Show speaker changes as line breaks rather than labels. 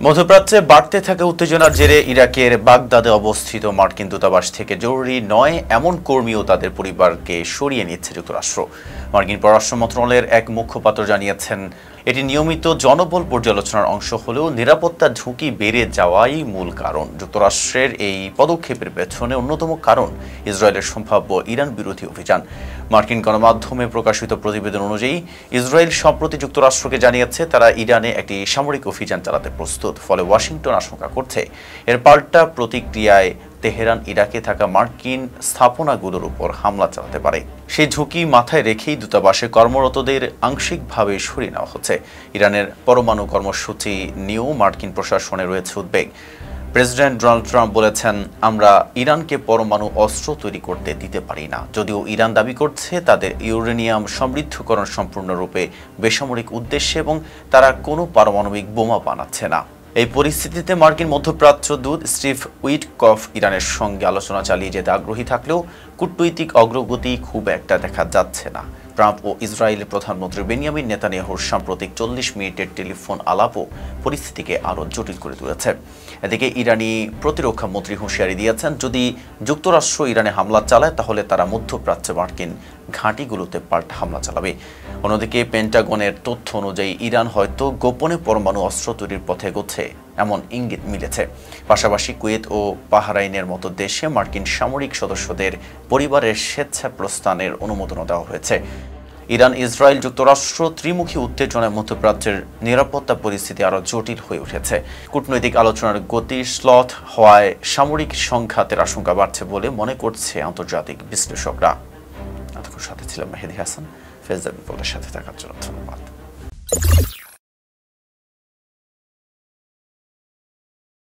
মধ্যপ্রাচ্যে বাড়তে থাকা উত্তেজনার জেরে ইরাকের বাগদাদে অবস্থিত মার্কিন দূতাবাস থেকে জরুরি নয় এমন কর্মী ও তাদের পরিবারকে সরিয়ে নিচ্ছে যুক্তরাষ্ট্র। মার্কিন পররাষ্ট্র মন্ত্রণালয়ের এক মুখপাত্র জানিয়েছেন, এটি নিয়মিত জনবল পর্যালোচনার অংশ হলেও নিরাপত্তা ঝুঁকি বেড়ে যাওয়াই মূল কারণ। যুক্তরাষ্ট্রের এই পদক্ষেপের পেছনে অন্যতম কারণ ইসরায়েলের সম্ভাব্য ইরান বিরোধী অভিযান। মার্কিন গণমাধ্যমে প্রকাশিত প্রতিবেদন অনুযায়ী ইসরায়েল সম্প্রতি যুক্তরাষ্ট্রকে জানিয়েছে তারা ইরানে একটি সামরিক অভিযান চালাতে প্রস্তুত। ফলে ওয়াশিংটন আশঙ্কা করছে এর পাল্টা প্রতিক্রিয়ায় তেহরান ইরাকে থাকা মার্কিন স্থাপনাগুলোর উপর হামলা চালাতে পারে। সেই ঝুঁকি মাথায় রেখেই দূতাবাসে কর্মরতদের আংশিকভাবে সরিয়ে নেওয়া হচ্ছে। ইরানের পরমাণু কর্মসূচি নিয়েও মার্কিন প্রশাসনে রয়েছে উদ্বেগ। প্রেসিডেন্ট ডোনাল্ড ট্রাম্প বলেছেন, আমরা ইরানকে পরমাণু অস্ত্র তৈরি করতে দিতে পারি না। যদিও ইরান দাবি করছে তাদের ইউরেনিয়াম সমৃদ্ধকরণ সম্পূর্ণরূপে বেসামরিক উদ্দেশ্যে এবং তারা কোনো পারমাণবিক বোমা বানাচ্ছে না। এই পরিস্থিতিতে মার্কিন মধ্যপ্রাচ্য দূত স্টিভ উইটকফ ইরানের সঙ্গে আলোচনা চালিয়ে যেতে আগ্রহী থাকলেও কূটনৈতিক অগ্রগতি খুব একটা দেখা যাচ্ছে না। ট্রাম্প ও ইসরায়েলের প্রধানমন্ত্রী বেনিয়ামিন নেতানিয়াহুর সাম্প্রতিক 40 মিনিটের টেলিফোন আলাপও পরিস্থিতিকে আরও জটিল করে তুলেছে। এদিকে ইরানি প্রতিরক্ষা মন্ত্রী হুঁশিয়ারি দিয়েছেন, যদি যুক্তরাষ্ট্র ইরানে হামলা চালায় তাহলে তারা মধ্যপ্রাচ্যে মার্কিন ঘাঁটিগুলোতে পাল্টা হামলা চালাবে। অন্যদিকে পেন্টাগনের তথ্য অনুযায়ী ইরান হয়তো গোপনে পরমাণু অস্ত্র তৈরির পথে এগোচ্ছে এমন ইঙ্গিত মিলেছে। পাশাপাশি কুয়েত ও বাহরাইনের মতো দেশে মার্কিন সামরিক সদস্যদের পরিবারের স্বেচ্ছা প্রস্থানের অনুমোদনও দেওয়া হয়েছে। ইরান ইসরায়েল যুক্তরাষ্ট্র ত্রিমুখী উত্তেজনায় মধ্যপ্রাচ্যের নিরাপত্তা পরিস্থিতি আরও জটিল হয়ে উঠেছে। কূটনৈতিক আলোচনার গতি শ্লথ হওয়ায় সামরিক সংঘাতের আশঙ্কা বাড়ছে বলে মনে করছে আন্তর্জাতিক বিশ্লেষকরা। এতক্ষণ সাথে ছিলাম মেহেদী হাসান। ফেজ দ্য পিপলের সাথে থাকার জন্য ধন্যবাদ।